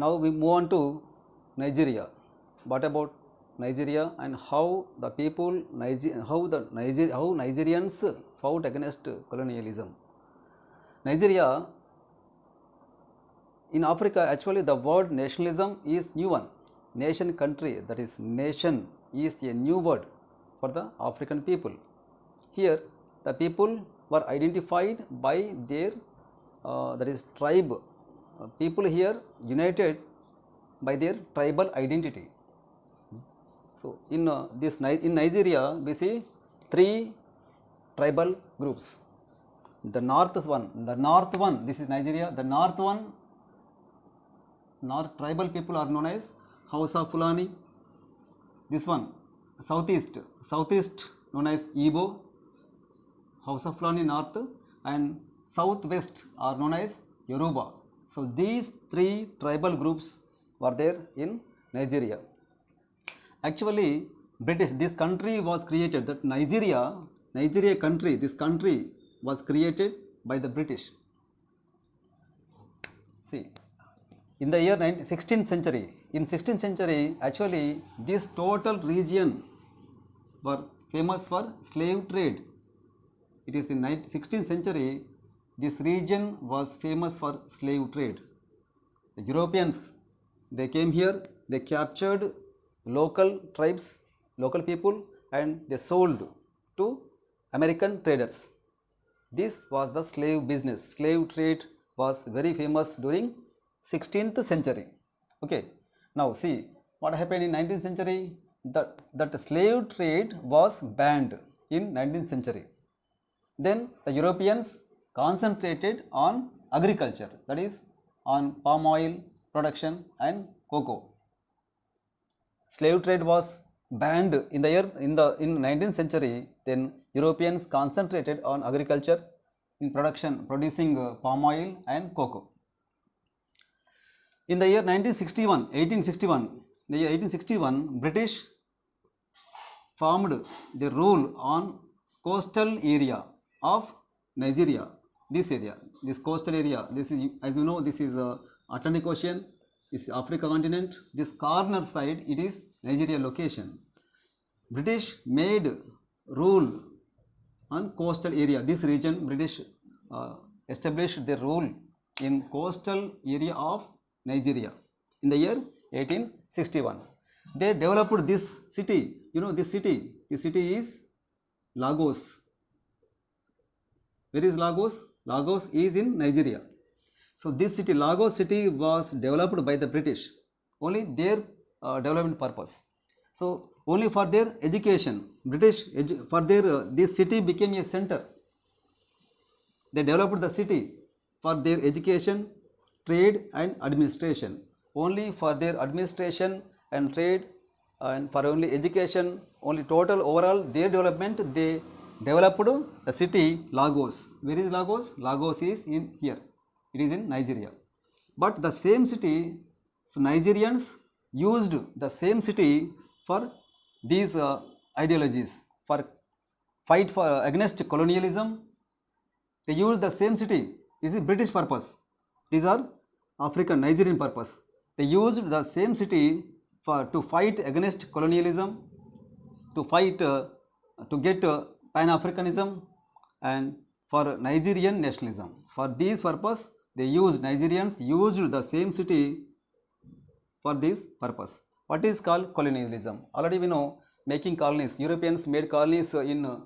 Now we move on to Nigeria. What about Nigeria and how the people how Nigerians fought against colonialism? Nigeria in Africa, actually the word nationalism is new one. Nation, country, that is nation is a new word for the African people. Here the people were identified by their that is tribe. People here united by their tribal identity. So in in Nigeria we see three tribal groups. The north one, this is Nigeria. The north tribal people are known as Hausa Fulani. This one southeast known as Igbo, Hausa Fulani north, and southwest are known as Yoruba. So these three tribal groups were there in Nigeria. Actually this country was created, that Nigeria country, this country was created by the British. See, in the year 16th century, in 16th century actually this total region were famous for slave trade. It is in 16th century this region was famous for slave trade. The Europeans, they came here, they captured local tribes, local people, and they sold to American traders. This was the slave business. Slave trade was very famous during 16th century. Okay. Now see what happened in 19th century. That slave trade was banned in 19th century. Then the Europeans concentrated on agriculture, that is on palm oil production and cocoa. Slave trade was banned in 19th century. Then Europeans concentrated on agriculture in producing palm oil and cocoa. In the year 1861, British formed the rule on coastal area of Nigeria. This coastal area, this is, as you know, this is Atlantic Ocean, this is Africa continent. This corner side, it is Nigeria location. British made rule on coastal area. This region, British established their rule in coastal area of Nigeria in the year 1861. They developed this city. You know this city. This city is Lagos. Where is Lagos? Lagos is in Nigeria. So this city, Lagos city, was developed by the British. Only their development purpose. So only for their education, this city became a center. They developed the city for their education, trade and administration. Only for their administration and trade and for only education, only total overall their development, they developed the city Lagos. Where is Lagos? Lagos is in here. It is in Nigeria. But the same city, so Nigerians used the same city for these ideologies, for fight for against colonialism. They used the same city. This is British purpose. These are African, Nigerian purpose. They used the same city to fight against colonialism, to fight to get Pan-Africanism and for Nigerian nationalism. For this purpose, Nigerians used the same city for this purpose. What is called colonialism? Already we know, making colonies. Europeans made colonies in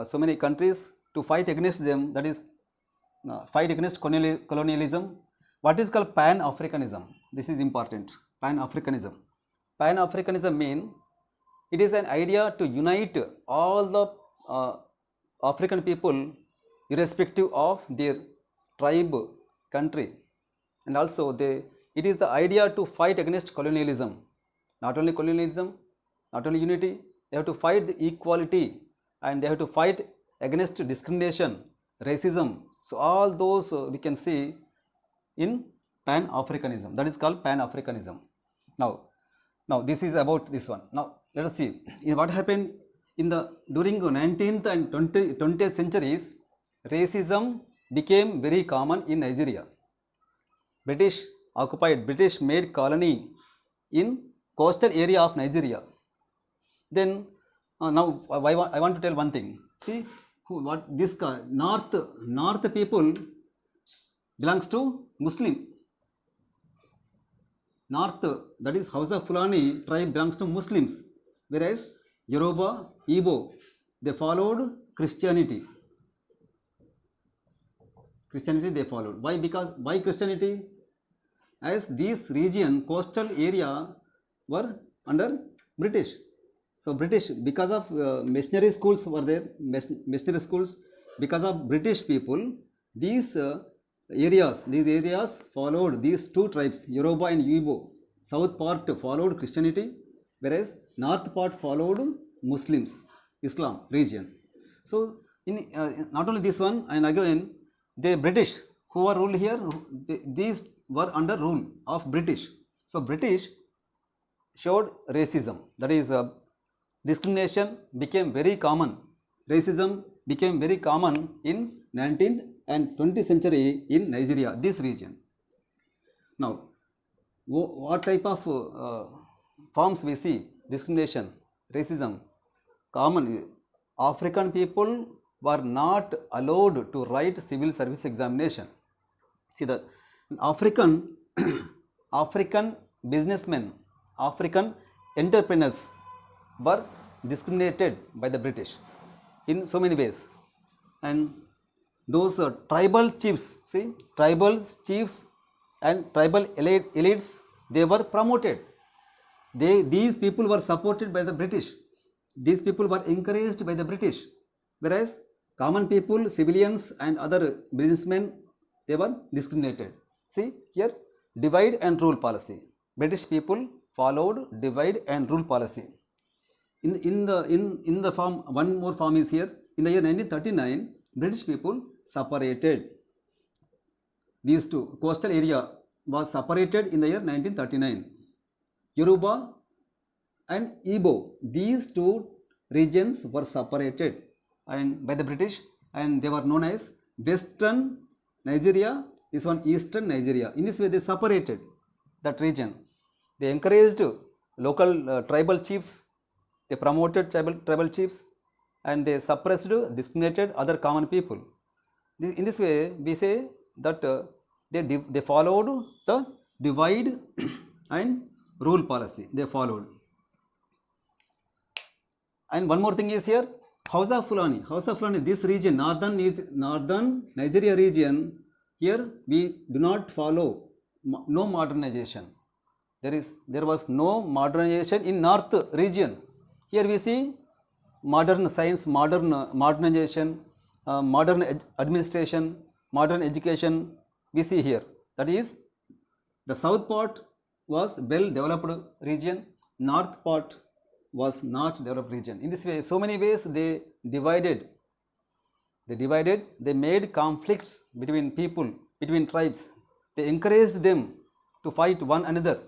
so many countries to fight against them, that is fight against colonialism. What is called Pan-Africanism? This is important. Pan-Africanism. Pan-Africanism means it is an idea to unite all the African people irrespective of their tribe, country, and also it is the idea to fight against colonialism. Not only colonialism, not only unity, they have to fight the equality and they have to fight against discrimination, racism. So all those we can see in Pan-Africanism. That is called Pan-Africanism. Now this is about this one. Now let us see what happened during 19th and 20th centuries. Racism became very common in Nigeria. British occupied British made colony in coastal area of Nigeria. Then now I want to tell one thing. See, what this north people belongs to Muslim. North, that is Hausa Fulani tribe, belongs to Muslims, whereas Yoruba, Igbo, they followed Christianity. They followed. Why? Because why Christianity? As this region, coastal area, were under British. So British, because of missionary schools were there, missionary schools, because of British people, these areas followed these two tribes, Yoruba and Igbo. South part followed Christianity, whereas north part followed Muslims, Islam region. So in not only this one, and again the British who were ruled here, these were under rule of British. So British showed racism, that is discrimination became very common. Racism became very common in 19th and 20th century in Nigeria, this region. Now, what type of forms we see? Discrimination, racism, common. African people were not allowed to write civil service examination. See, the African businessmen, African entrepreneurs were discriminated by the British in so many ways. And those tribal chiefs, see, tribal chiefs and tribal elites, they were promoted. These people were supported by the British. These people were encouraged by the British, whereas common people, civilians and other businessmen, they were discriminated. See here, divide and rule policy. British people followed divide and rule policy. In the form, one more form is here. In the year 1939, British people separated. These two, coastal area was separated in the year 1939. Yoruba and Igbo, these two regions were separated and by the British, and they were known as Western Nigeria, this one Eastern Nigeria. In this way they separated that region. They encouraged local tribal chiefs, they promoted tribal chiefs, and they suppressed, discriminated other common people. In this way we say that they followed the divide and rule policy, they followed. And one more thing is here, Hausa Fulani, this region, northern Nigeria region, here we do not follow, no modernization. There was no modernization in north region. Here we see modern science, modernization, modern administration, modern education we see here. That is, the south part was well developed region, north part was not developed region. In this way, so many ways they divided, they made conflicts between people, between tribes. They encouraged them to fight one another.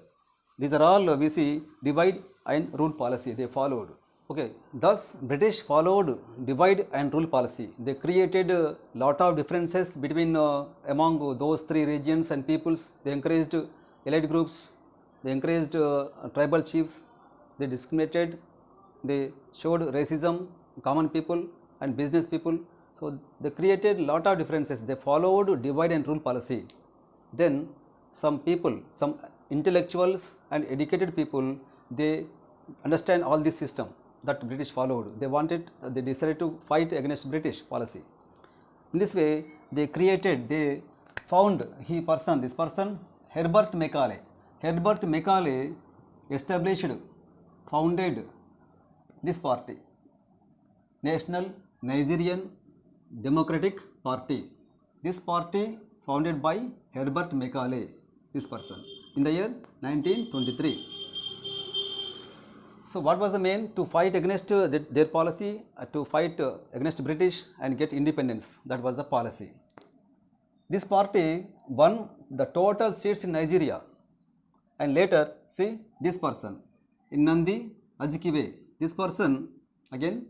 These are all we see divide and rule policy they followed. Okay, thus British followed divide and rule policy. They created a lot of differences between among those three regions and peoples. They encouraged elite groups, they encouraged tribal chiefs, they discriminated, they showed racism, common people and business people. So they created lot of differences. They followed divide and rule policy. Then some people, some intellectuals and educated people, they understand all this system that British followed. They decided to fight against British policy. In this way, they found this person, Herbert Macaulay. Herbert Macaulay founded this party, National Nigerian Democratic Party. This party founded by Herbert Macaulay, this person, in the year 1923. So what was the main? To fight against their policy, to fight against British and get independence. That was the policy. This party won the total seats in Nigeria. And later, see this person, Nnamdi Azikiwe. This person again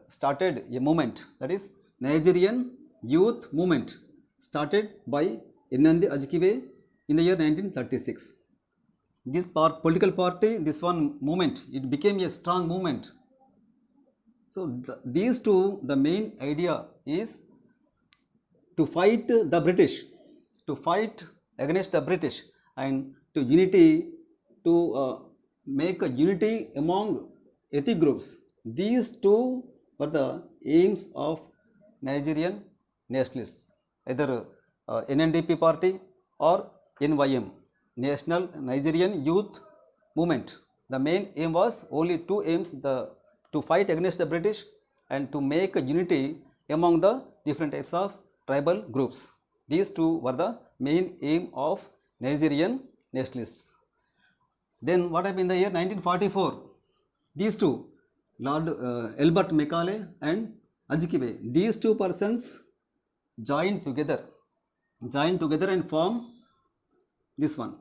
started a movement, that is Nigerian Youth Movement, started by Nnamdi Azikiwe in the year 1936. This political party, this one movement, it became a strong movement. So these two, the main idea is to fight the British, to fight against the British, and to unity, to make a unity among ethnic groups. These two were the aims of Nigerian nationalists, either NNDP party or NYM, National Nigerian Youth Movement. The main aim was only two aims: to fight against the British and to make a unity among the different types of tribal groups. These two were the main aim of Nigerian nationalists. Then what happened in the year 1944? These two, Lord Albert Macaulay and Azikiwe, these two persons joined together and formed this one,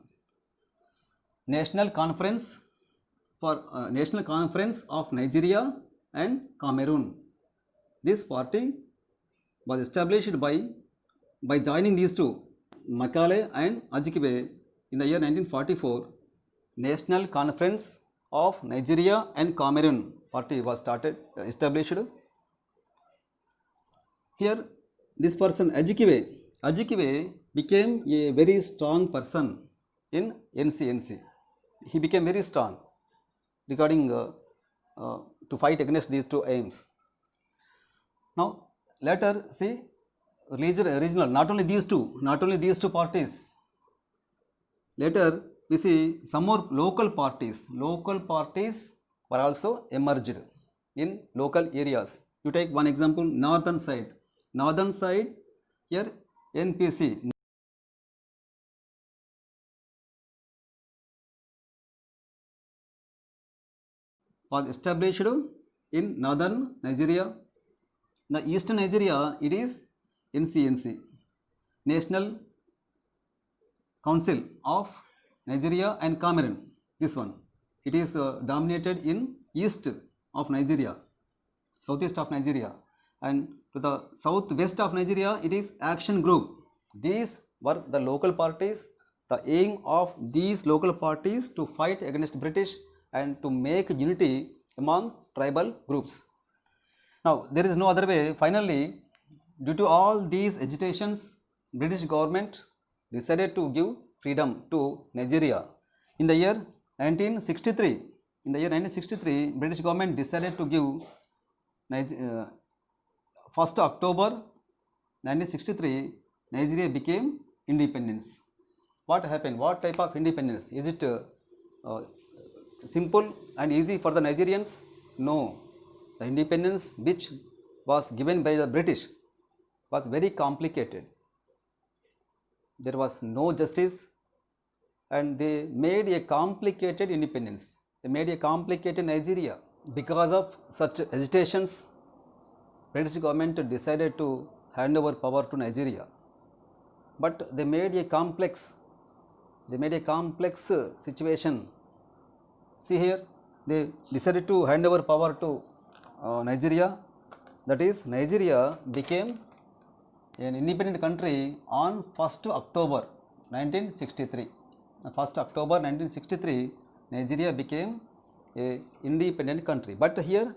National Conference of Nigeria and Cameroon. This party was established by joining these two, Macaulay and Azikiwe, in the year 1944. National Conference of Nigeria and Cameroon party was established. Here, this person Azikiwe became a very strong person in NCNC. He became very strong regarding to fight against these two aims. Now, later see regional, not only these two parties. Later we see some more local parties. Local parties were also emerged in local areas. You take one example, northern side. Here NPC, was established in northern Nigeria. The eastern Nigeria, it is NCNC, National Council of Nigeria and Cameroon. This one, it is dominated in east of Nigeria, southeast of Nigeria, and to the southwest of Nigeria, it is Action Group. These were the local parties. The aim of these local parties to fight against British and to make unity among tribal groups. Now, there is no other way. Finally, due to all these agitations, British government decided to give freedom to Nigeria. In the year 1963, British government decided to give 1st October 1963, Nigeria became independence. What happened? What type of independence? Is it simple and easy for the Nigerians? No. The independence which was given by the British was very complicated. There was no justice and they made a complicated independence. They made a complicated Nigeria. Because of such agitations, British government decided to hand over power to Nigeria. But they made a complex situation. See here, they decided to hand over power to Nigeria. That is, Nigeria became an independent country on 1st October 1963. On 1st October 1963, Nigeria became an independent country. But here,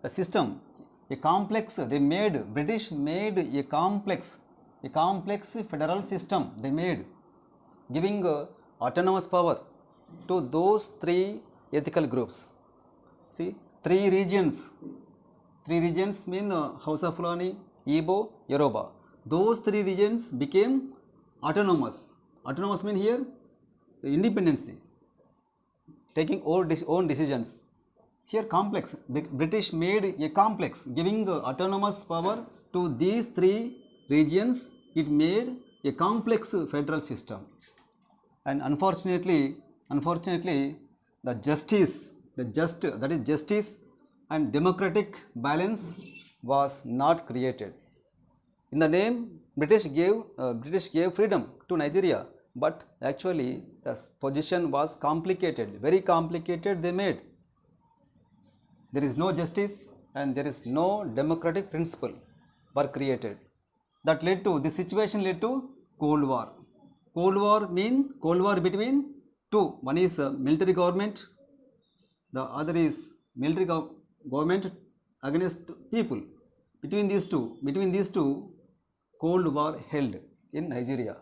the system, British made a complex federal system. They made, giving autonomous power to those three ethical groups. See, three regions mean Hausa, Fulani, Igbo, Yoruba. Those three regions became autonomous. Autonomous mean here independency, taking own decisions. Here complex, British made a complex, giving autonomous power to these three regions. It made a complex federal system, and unfortunately the justice and democratic balance was not created. In the name, British gave freedom to Nigeria, but actually the position was complicated, very complicated they made. There is no justice and there is no democratic principle were created. This situation led to Cold War. Cold War mean Cold War between two. One is military government, the other is military government against people. Between these two, Cold War held in Nigeria.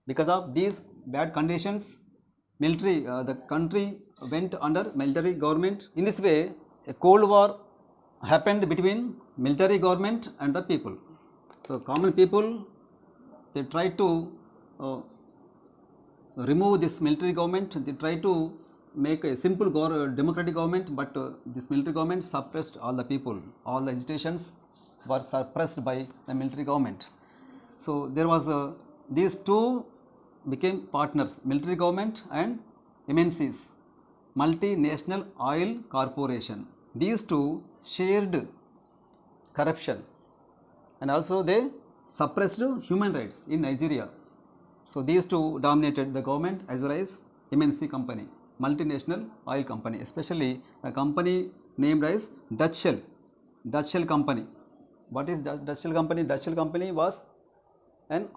Because of these bad conditions, the country went under military government. In this way, a Cold War happened between military government and the people. So common people, they tried to remove this military government. They tried to make a simple democratic government, but this military government suppressed all the people. All the agitations were suppressed by the military government. So there was these two became partners, military government and MNCs, multinational oil corporation. These two shared corruption, and also they suppressed human rights in Nigeria. So these two dominated the government as well as MNC company, multinational oil company, especially a company named as Dutch Shell company. What is Dutch Shell company? Dutch Shell company was an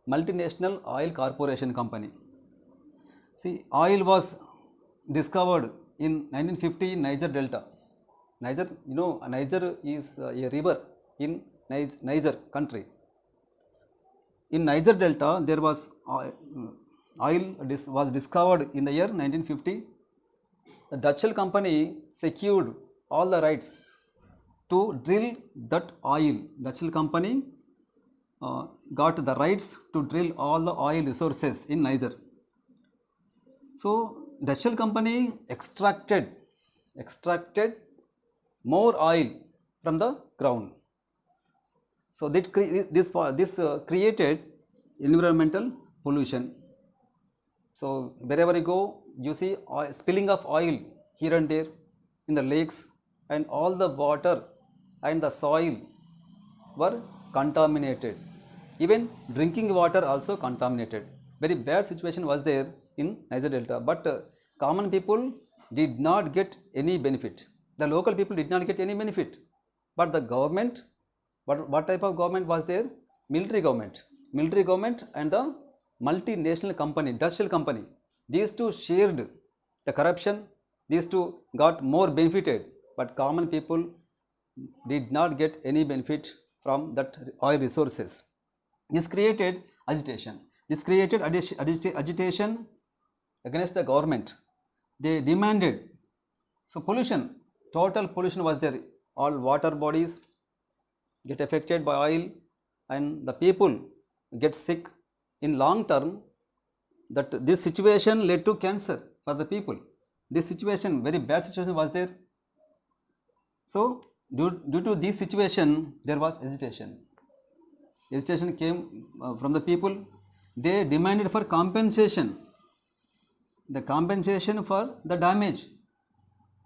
multinational oil corporation company. See, oil was discovered in 1950 in Niger Delta. Niger, Niger is a river in Niger country. In Niger Delta, there was oil was discovered in the year 1950. The Dutch Shell company secured all the rights to drill that oil. Dutch Shell company got the rights to drill all the oil resources in Niger. So Dutch Shell company extracted more oil from the ground. So this created environmental pollution. So wherever you go, you see spilling of oil here and there in the lakes, and all the water and the soil were contaminated. Even drinking water also contaminated. Very bad situation was there in Niger Delta, but common people did not get any benefit. The local people did not get any benefit, but the government, what type of government was there? Military government and the multinational company, Dutch Shell company. These two shared the corruption. These two got more benefited, but common people did not get any benefit from that oil resources. This created agitation. Agitation against the government. They demanded. So pollution, total pollution was there. All water bodies get affected by oil, and the people get sick. In long term, that this situation led to cancer for the people. This situation, very bad situation was there. So due to this situation, there was agitation. Agitation came from the people. They demanded for compensation. The compensation for the damage.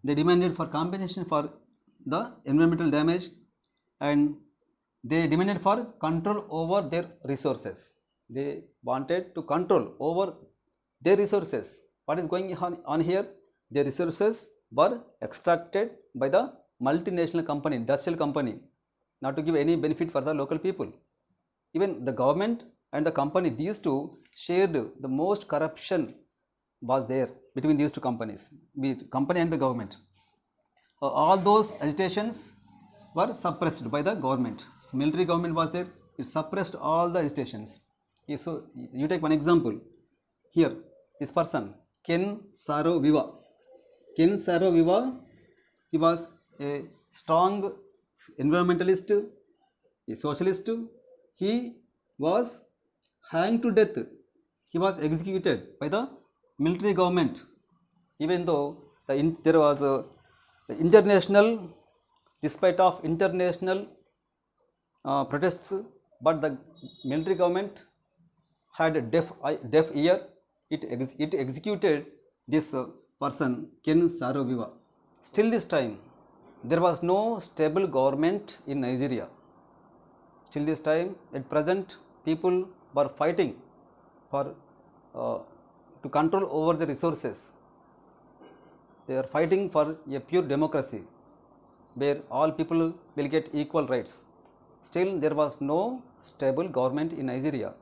They demanded for compensation for the environmental damage, and they demanded for control over their resources. They wanted to control over their resources. What is going on here? Their resources were extracted by the multinational company, Dutch Shell company, not to give any benefit for the local people. Even the government and the company, these two shared the most corruption was there between these two companies, the company and the government. All those agitations were suppressed by the government. So military government was there, it suppressed all the agitations. So you take one example here, this person, Ken Saro-Wiwa. Ken Saro-Wiwa, he was a strong environmentalist, a socialist. He was hanged to death. He was executed by the military government, even though there was the international, despite of international protests, but the military government had a deaf ear. It executed this person, Ken Saro-Wiwa. Still this time, there was no stable government in Nigeria. Till this time, at present, people were fighting for to control over the resources. They are fighting for a pure democracy where all people will get equal rights. Still, there was no stable government in Nigeria.